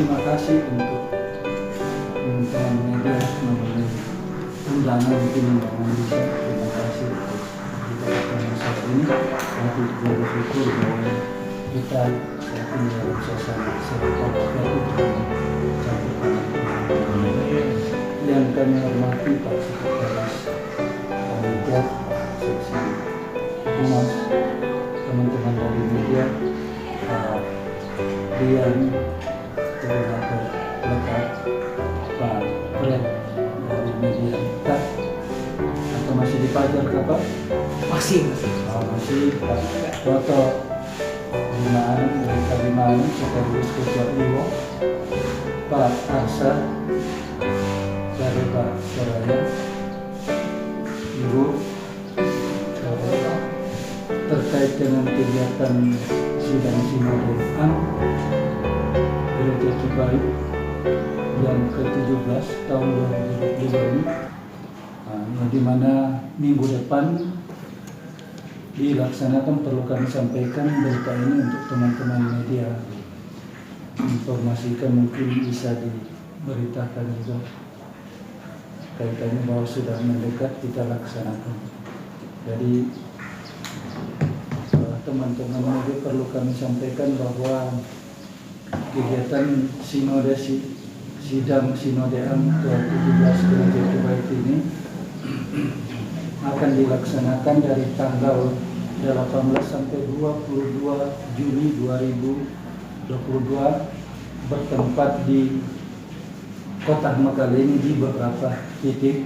berterima kasih untuk teman media memenuhi undangan Indonesia. Terima kasih untuk kita saat ini. Nanti bersyukur bahwa kita saat ini dalam suasana sehat dan yang kami hormati Pak Sekretaris Panitia Seksi Humas, teman-teman dari media, Pak Rian, koordinator lekat, Pak Fred dari media lekat, atau masih dipajar ke Pak? Masih. Masih Pak Toto Bimaan dari Kalimantan sekaligus Ketua Iwo, Pak Arsa dari Pak Soraya, Ibu, terkait dengan kegiatan sidang sinode AM Gereja Cibayu yang ke-17 tahun 2022 ini, di mana minggu depan dilaksanakan. Perlu kami sampaikan berita ini untuk teman-teman media, informasikan mungkin bisa diberitakan juga kaitannya bahwa sudah mendekat kita laksanakan. Jadi teman-teman media perlu kami sampaikan bahwa kegiatan sinode sidang sinode AM ke-17 Gereja Cibayu ini akan dilaksanakan dari tanggal 18 sampai 22 Juli 2022 bertempat di Kota Makaleni di beberapa titik,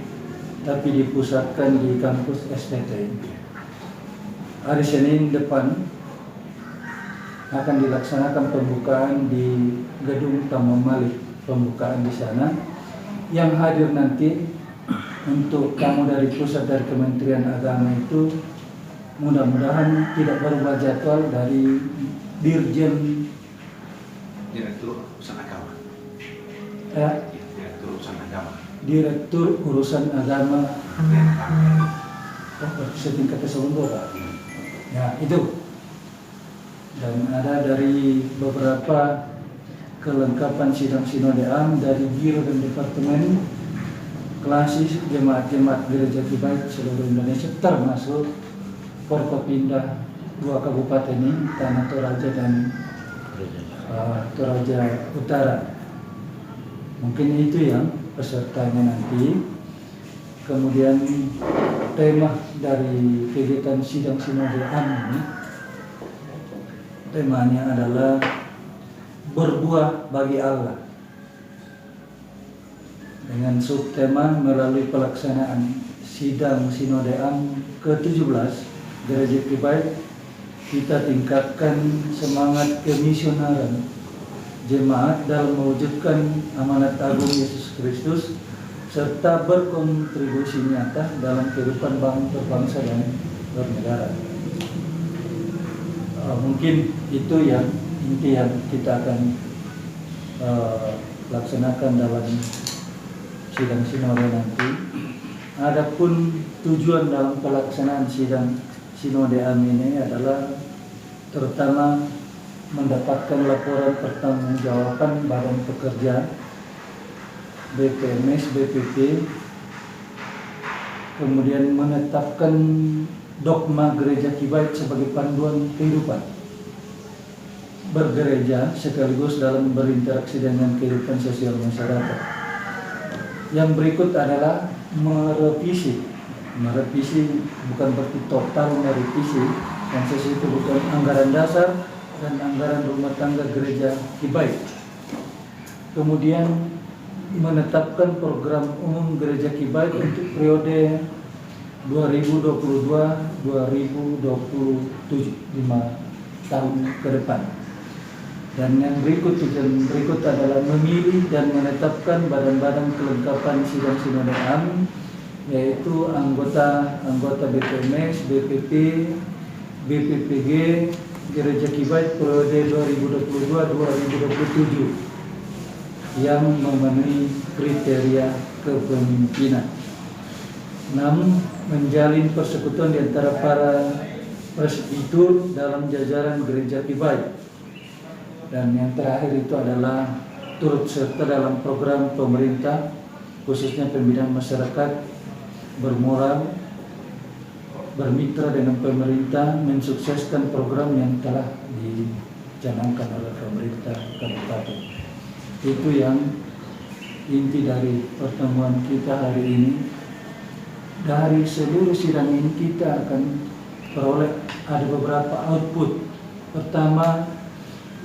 tapi dipusatkan di kampus STT. Hari Senin depan akan dilaksanakan pembukaan di Gedung Taman Malik, pembukaan di sana. Yang hadir nanti untuk tamu dari pusat dari Kementerian Agama itu mudah-mudahan tidak berubah jadwal dari Dirjen Direktur Urusan Agama. Direktur Urusan Agama. Oh, berarti setingkat ke-10 Pak. Ya, itu. Dan ada dari beberapa kelengkapan sidang sinode AM dari Biro dan Departemen Klasis Jemaat-Jemaat Gereja Cibayu seluruh Indonesia, termasuk Forkopimda 2 kabupaten ini, Tanah Toraja dan Toraja Utara. Mungkin itu yang pesertanya nanti. Kemudian tema dari kegiatan sidang sinode AM ini, temanya adalah berbuah bagi Allah, dengan subtema melalui pelaksanaan sidang sinode AM ke-17 Gereja Cibayu, kita tingkatkan semangat kemisionaran jemaat dalam mewujudkan amanat agung Yesus Kristus serta berkontribusi nyata dalam kehidupan berbangsa dan bernegara. Mungkin itu yang inti yang kita akan laksanakan dalam sidang sinode nanti. Adapun tujuan dalam pelaksanaan sidang sinode AM ini adalah terutama mendapatkan laporan pertanggungjawaban Badan Pekerja, BPMS, BPP, kemudian menetapkan dogma Gereja Cibayu sebagai panduan kehidupan bergereja sekaligus dalam berinteraksi dengan kehidupan sosial masyarakat. Yang berikut adalah merevisi bukan berarti total merevisi, yang saya sebutkan anggaran dasar dan anggaran rumah tangga Gereja Cibayu. Kemudian menetapkan program umum Gereja Cibayu untuk periode 2022-2027, 5 tahun ke depan. Dan yang berikut adalah memilih dan menetapkan badan-badan kelengkapan sidang sinode AM, yaitu anggota BPMS, BPP, BPPG Gereja Cibayu periode 2022-2027 yang memenuhi kriteria kepemimpinan. 6. Menjalin persekutuan di antara para presbitur dalam jajaran Gereja Cibayu. Dan yang terakhir itu adalah turut serta dalam program pemerintah khususnya pembinaan masyarakat bermoral, bermitra dengan pemerintah, mensukseskan program yang telah dicanangkan oleh pemerintah kabupaten. Itu yang inti dari pertemuan kita hari ini. Dari seluruh sidang ini kita akan peroleh ada beberapa output. Pertama,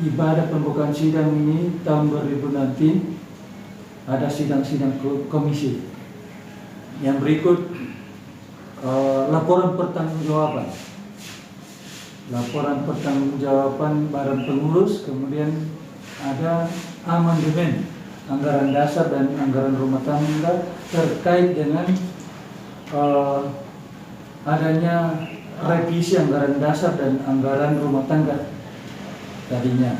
ibadah pembukaan sidang ini tahun 2000 nanti ada sidang-sidang komisi. Yang berikut laporan pertanggungjawaban. Laporan pertanggungjawaban badan pengurus, kemudian ada amandemen anggaran dasar dan anggaran rumah tangga terkait dengan adanya revisi anggaran dasar dan anggaran rumah tangga tadinya.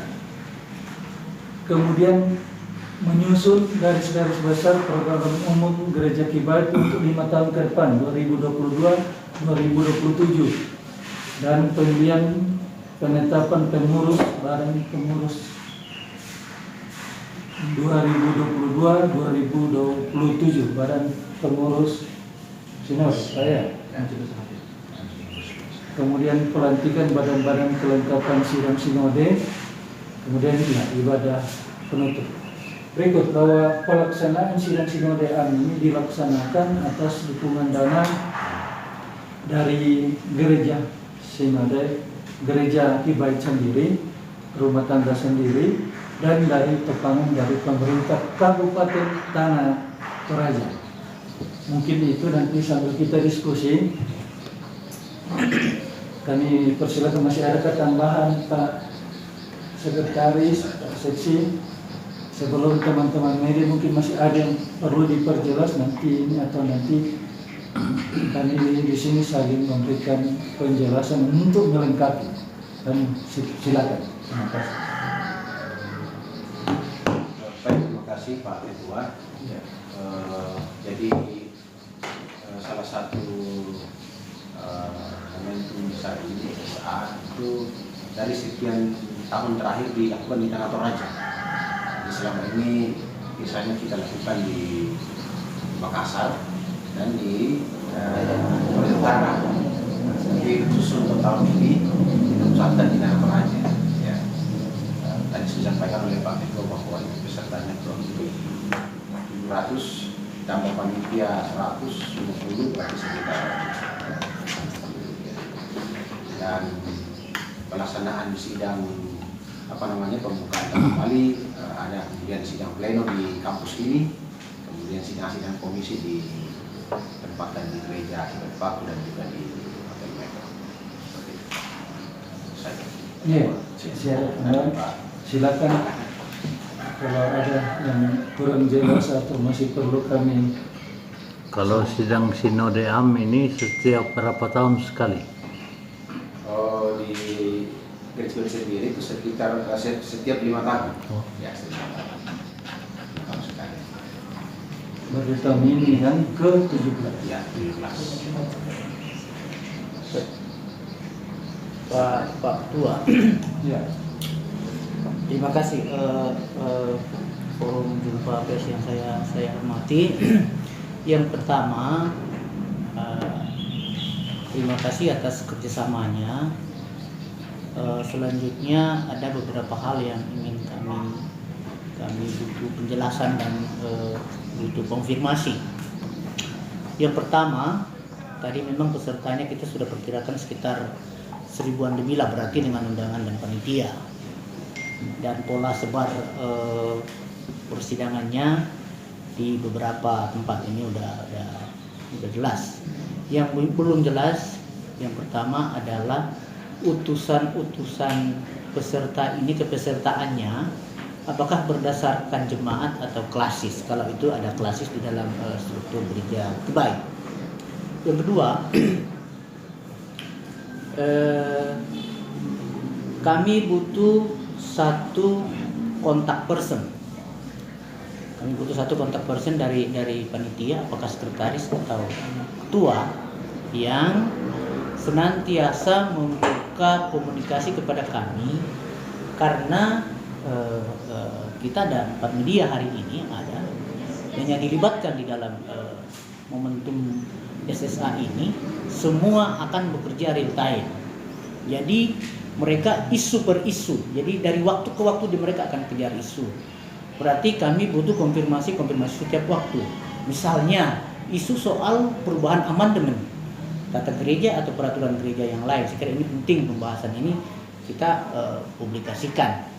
Kemudian menyusun garis-garis besar program umum Gereja Kibait untuk 5 tahun ke depan 2022-2027 dan pemilihan penetapan pengurus badan pengurus 2022-2027 badan pengurus sinode saya. Kemudian pelantikan badan-badan kelengkapan sidang sinode, kemudian ibadah penutup. Berikut bahwa pelaksanaan sidang sinode ini dilaksanakan atas dukungan dana dari gereja sinode, gereja Kibait sendiri, rumah tangga sendiri, dan dari tepangan dari pemerintah Kabupaten Tanah Toraja. Mungkin itu nanti sambil kita diskusi. Kami persilakan, masih ada tambahan Pak Sekretaris, Pak Seksi. Sebelum teman-teman media mungkin masih ada yang perlu diperjelas nanti ini atau nanti kami di sini saling memberikan penjelasan untuk melengkapi. Dan silakan. Terima kasih. Baik, terima kasih Pak Ketua. Ya. Jadi salah satu momentum besar ini saat itu dari sekian tahun terakhir dilakukan di Tanah Toraja. Jadi selama ini misalnya kita lakukan di Makassar dan di Utara. Jadi khusus untuk tahun ini kita pusatkan di Tanah Toraja. Ya. Tadi sudah disampaikan oleh Pak Ketua bahwa pesertanya kurang lebih 700 tambah panitia 150 berarti sekitar. Dan pelaksanaan sidang pembukaan kembali ada kemudian sidang pleno di kampus ini, kemudian sidang-sidang komisi di tempatkan di gereja Kibait Paku dan juga di Hotel Metro. Silakan kalau ada yang kurang jelas atau masih perlu kami. Kalau sidang sinode AM ini setiap berapa tahun sekali? Di gereja sendiri itu sekitar setiap 5 tahun. Oh. Ya, setiap 5 tahun. 5 tahun sekali. Pada tahun ini kan ke-17. Ya, 17. Pak Tua. Ya. Terima kasih forum jumpa pers yang saya hormati. Yang pertama, terima kasih atas kerjasamanya. Selanjutnya ada beberapa hal yang ingin kami butuh penjelasan dan butuh konfirmasi. Yang pertama, tadi memang pesertanya kita sudah perkirakan sekitar 1000-an lebih lah, berarti dengan undangan dan panitia. Dan pola sebar persidangannya di beberapa tempat ini udah jelas. Yang belum jelas, yang pertama adalah utusan-utusan peserta ini, kepesertaannya apakah berdasarkan jemaat atau klasis. Kalau itu ada klasis di dalam struktur gereja Kibait. Yang kedua, kami butuh satu kontak person. Kami butuh satu kontak person dari panitia, apakah sekretaris atau ketua, yang senantiasa membuka komunikasi kepada kami, karena kita ada 4 media hari ini yang ada dan yang dilibatkan di dalam momentum SSA ini semua akan bekerja real time. Jadi mereka isu per isu. Jadi dari waktu ke waktu mereka akan kejar isu. Berarti kami butuh konfirmasi setiap waktu. Misalnya isu soal perubahan amandemen tata gereja atau peraturan gereja yang lain. Saya kira ini penting pembahasan ini kita publikasikan.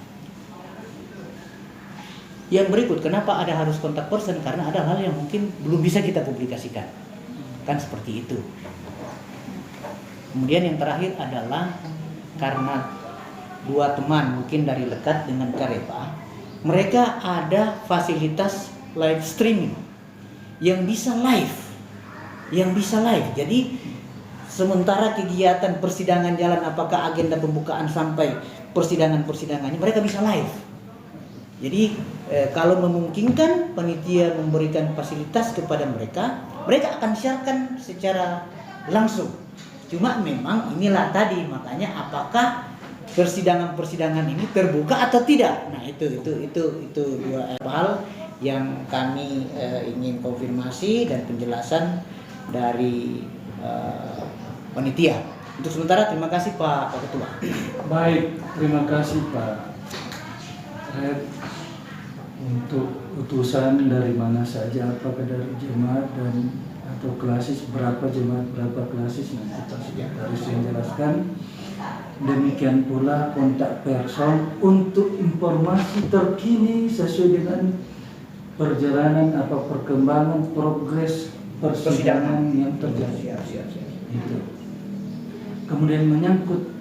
Yang berikut, kenapa ada harus kontak person? Karena ada hal yang mungkin belum bisa kita publikasikan. Kan seperti itu. Kemudian yang terakhir adalah karena 2 teman mungkin dari Lekat dengan Karepa, mereka ada fasilitas live streaming yang bisa live. Jadi sementara kegiatan persidangan jalan, apakah agenda pembukaan sampai persidangannya, mereka bisa live. Jadi kalau memungkinkan panitia memberikan fasilitas kepada mereka akan siarkan secara langsung. Cuma memang inilah tadi, makanya apakah persidangan ini terbuka atau tidak. Nah, itu 2 hal yang kami ingin konfirmasi dan penjelasan dari panitia. Untuk sementara terima kasih Pak Ketua. Baik, terima kasih Pak Red. Untuk utusan dari mana saja, apakah dari jemaat dan atau klasis, berapa jemaat, berapa klasis, nanti Pak Sekretaris yang jelaskan. Demikian pula kontak person untuk informasi terkini sesuai dengan perjalanan atau perkembangan progres persidangan yang terjadi. Itu. Kemudian menyangkut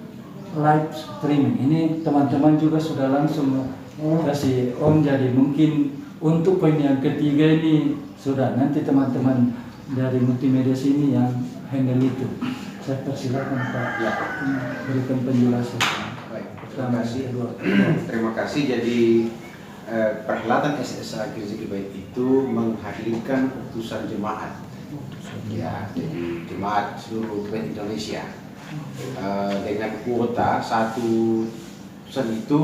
live streaming, ini teman-teman juga sudah langsung kasih on, jadi mungkin untuk poin yang ketiga ini sudah nanti teman-teman dari multimedia sini yang handle itu. Saya persilakan Pak berikan penjelasan. Baik, terima kasih. Jadi perhelatan SSA Gereja GKI itu menghadirkan utusan jemaat. Ya, jadi jemaat seluruh Indonesia dengan kuota satu utusan itu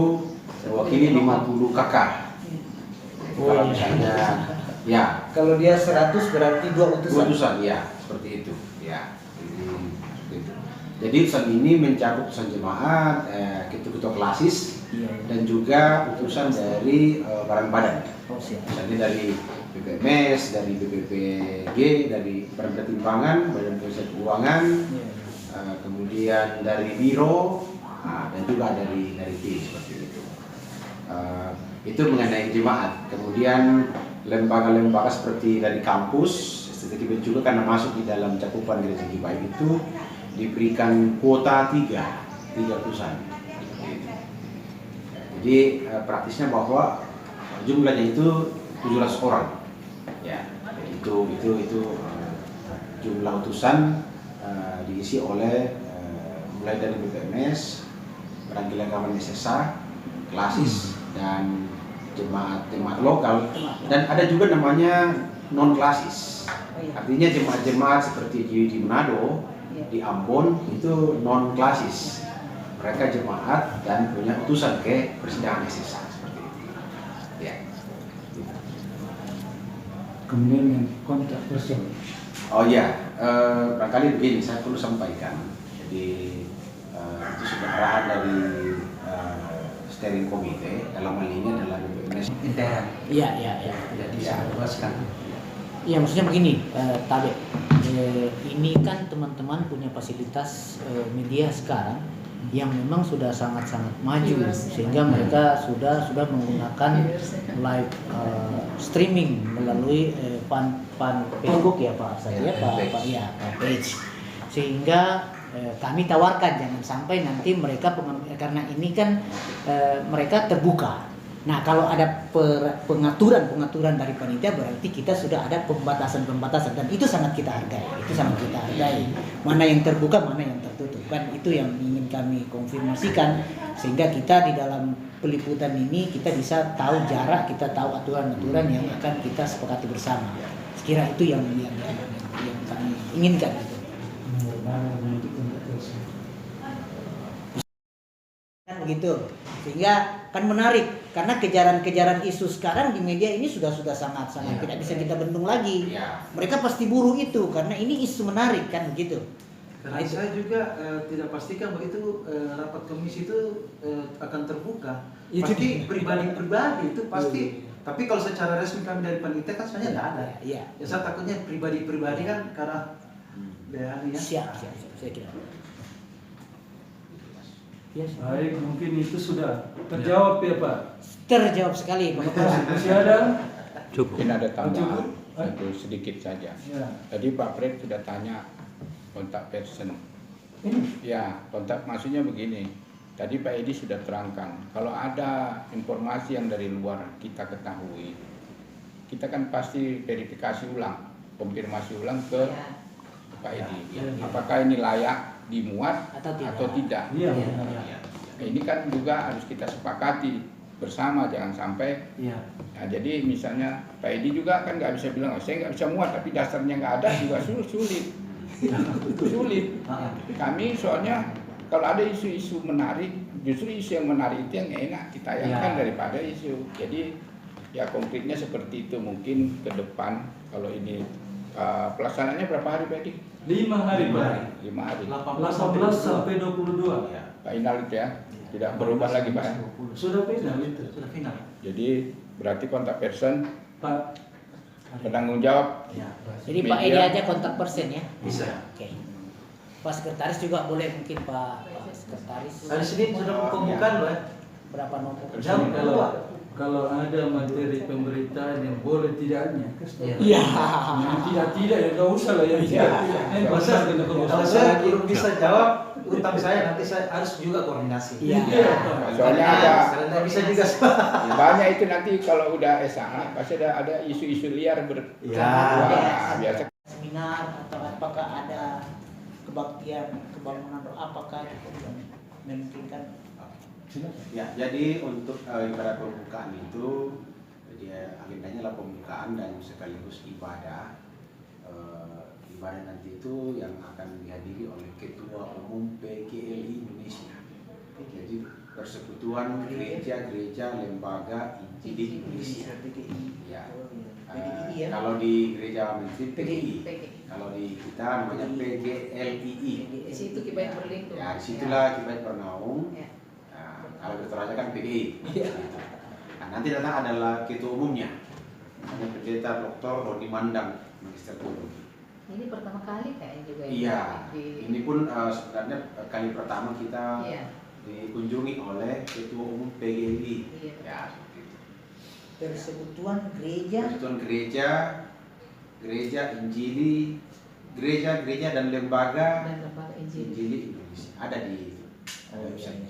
mewakili 50 kakak. Kalau misalnya ya, Kalau dia 100 berarti 2 utusan. 2 utusan ya, seperti itu ya. Jadi utusan ini mencakup utusan jemaat, ketua klasis, dan juga utusan dari badan-badan. Misalnya dari BPMS, dari BPPG, dari Badan Pertimbangan, Badan Pusat Keuangan, kemudian dari Biro, dan juga dari T seperti itu. Itu mengenai jemaat. Kemudian lembaga-lembaga seperti dari kampus, STTGB juga karena masuk di dalam cakupan Gereja GKI itu diberikan kuota 3 utusan. Jadi praktisnya bahwa jumlahnya itu 17 orang. Ya, itu jumlah utusan diisi oleh mulai dari BPMS, Perangkat Agama SSA, klasis, dan jemaat lokal, dan ada juga namanya non klasis. Artinya jemaat-jemaat seperti di Manado, di Ambon itu non klasis. Mereka jemaat dan punya utusan ke persidangan SSA seperti itu. Ya. Kemudian yang kontak person. Oh ya, barangkali begini saya perlu sampaikan. Jadi itu sudah arahan dari steering committee, dalam hal ini adalah BPMS. Iya. Jadi saya jelaskan. Iya, maksudnya begini, Tabe. Ini kan teman-teman punya fasilitas media sekarang yang memang sudah sangat-sangat maju, sehingga mereka sudah menggunakan live streaming melalui Facebook ya Pak, Pak page. Sehingga kami tawarkan jangan sampai nanti mereka karena ini kan mereka terbuka. Nah, kalau ada pengaturan dari panitia berarti kita sudah ada pembatasan dan itu sangat kita hargai. Mana yang terbuka, mana yang tertutup. Kan itu yang ingin kami konfirmasikan sehingga kita di dalam peliputan ini kita bisa tahu jarak, kita tahu aturan-aturan yang akan kita sepakati bersama. Sekira itu yang kami inginkan. Kan begitu. Sehingga kan menarik karena kejaran-kejaran isu sekarang di media ini sudah sangat Iya. tidak bisa kita bendung lagi. Iya. Mereka pasti buru itu karena ini isu menarik kan begitu. Karena saya juga tidak pastikan begitu rapat komisi itu akan terbuka. Itu Pasti dia. pribadi-pribadi itu pasti. Iya. Tapi kalau secara resmi kami dari panitia kan sebenarnya tidak ada. Iya. Ya saya takutnya pribadi-pribadi kan karena ya. Siap, saya kira. Ya, Baik, mungkin itu sudah terjawab ya Pak. terjawab sekali Pak Kepala. Masih ada? Cukup. Mungkin ada Cukup. tambahan satu sedikit saja. Ya. Tadi Pak Fred sudah tanya kontak person. Ini. Ya, kontak maksudnya begini. Tadi Pak Edi sudah terangkan, kalau ada informasi yang dari luar kita ketahui, kita kan pasti verifikasi ulang, konfirmasi ulang ke Pak Edi. Ya. Apakah ini layak dimuat Atau tidak. Iya. Iya. benar. Nah, ini kan juga harus kita sepakati bersama, jangan sampai. Iya. Nah, jadi misalnya Pak Edi juga kan nggak bisa bilang, oh, saya nggak bisa muat, tapi dasarnya nggak ada juga sulit. Sulit. Kami soalnya kalau ada isu-isu menarik, justru isu yang menarik itu yang enak ditayangkan Ya. daripada isu. Jadi ya konkretnya seperti itu, mungkin ke depan kalau ini pelaksanaannya berapa hari Pak Edi? 5 hari Pak. 5 hari. 18 sampai 22. Ya. Final itu ya, tidak berubah lagi Pak. Ya? Sudah final itu. Sudah final. Jadi berarti kontak person, Pak. penanggung jawab. Ya. Jadi Pak Edi aja kontak persen ya. Bisa. Oke. Pak Sekretaris juga boleh mungkin Pak Sekretaris. Hari Senin sudah pembukaan Pak. Berapa nomor? Jam kalau ada materi pemberitaan yang boleh tidaknya. Iya. Yang tidak ya nggak usah lah yang tidak. Kalau saya belum bisa jawab utang saya nanti saya harus juga koordinasi. Iya. Soalnya ada Karena nggak bisa juga. banyak itu nanti kalau udah SA pasti ada isu-isu liar Ya. Wah, biasa. Seminar atau apakah ada kebaktian kebangunan apakah itu memungkinkan? Ya, jadi untuk ibadah pembukaan itu, dia agendanya adalah pembukaan dan sekaligus ibadah. Ibadah nanti itu yang akan dihadiri oleh Ketua Umum PGLI Indonesia. Jadi persekutuan gereja-gereja lembaga Injili Indonesia. Ya. PGI ya? Kalau di gereja menteri PGI, PGI. kalau di kita namanya PGLII. Di situ Kibaik Berlindung. Ya, disitulah Kibaik Bernaung. Ya. Nah, kalau berteraja kan PGI. Iya. Nah, nanti datang adalah ketua umumnya, namanya Pendeta Dr. Roni Mandang, Magister Teologi. Ini pertama kali kayaknya juga ya, Iya, di ini pun sebenarnya kali pertama kita Iya. dikunjungi oleh ketua umum PGI. Iya. Ya, seperti itu. Persekutuan gereja Persekutuan gereja, gereja Injili, gereja-gereja dan lembaga dan lembaga Injil. Injili Indonesia ada di website.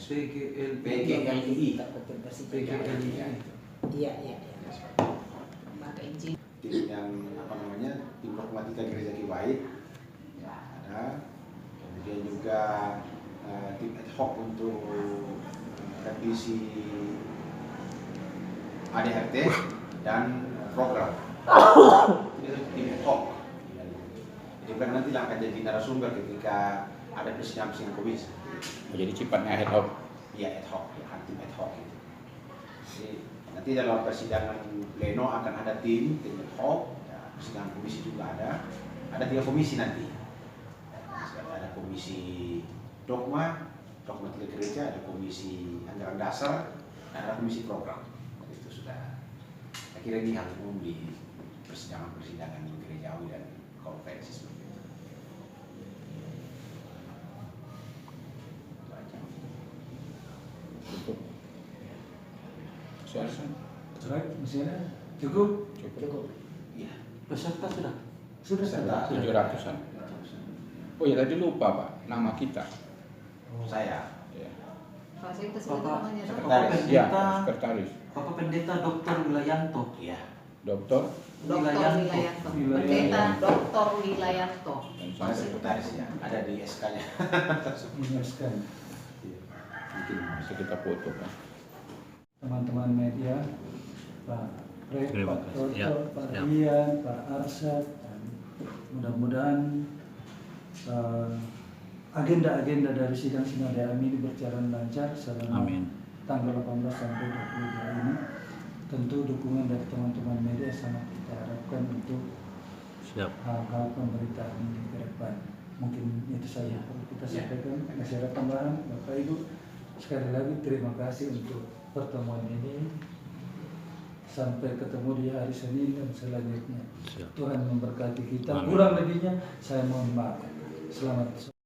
PGLI. tak konfirmasi PGLI. Iya, iya, iya. Ya, seperti itu. Lembaga Injil. Tim yang apa namanya, tim Pragmatika Gereja Kibaik ya, ada, kemudian juga tim ad hoc untuk revisi ADRT dan program. Ini tim ad hoc. Jadi kan nanti akan jadi narasumber ketika ada persidangan komisi. Jadi sifatnya head of. Ya ad hoc, ya, tim ad hoc. Gitu. Jadi nanti dalam persidangan pleno akan ada tim ad hoc, ya, persidangan komisi juga ada 3 komisi nanti. Ada komisi dogma 3 gereja, ada komisi anggaran dasar, dan ada komisi program. Itu sudah, saya kira ini hal umum di persidangan gerejawi dan konferensi seperti itu. Itu aja. Cukup. Saya rasa Baik, masih ada? Cukup? cukup. Iya. Peserta sudah? Peserta. 700-an. Oh ya tadi lupa Pak, nama kita. Saya. Ya. Fasilitas itu Bapak namanya apa? Sekretaris. Ya, sekretaris. Bapak Pendeta Dr. Wilayanto. Iya. Dokter Dr. Wilayanto. Wilayanto. Pendeta Dr. Wilayanto. dan Saya saya. sekretaris ya, ada di SK-nya. Menjelaskan Mungkin Bisa kita foto Pak. teman-teman media, Pak Red, Terima Pak kasih. Ya, Toto, Pak ya. Rian, Pak Arsyad, dan mudah-mudahan agenda-agenda dari sidang sinode ini berjalan lancar selama Amin. tanggal 18 sampai 22 ini. Tentu dukungan dari teman-teman media sangat kita harapkan untuk Siap. hal-hal pemberitaan ini ke depan. Mungkin itu saja perlu kita sampaikan. Masih ada tambahan, Bapak Ibu. Sekali lagi terima kasih untuk pertemuan ini. Sampai ketemu di hari Senin dan selanjutnya. Siap. Tuhan memberkati kita. Amin. Kurang lebihnya saya mohon maaf. Selamat sore.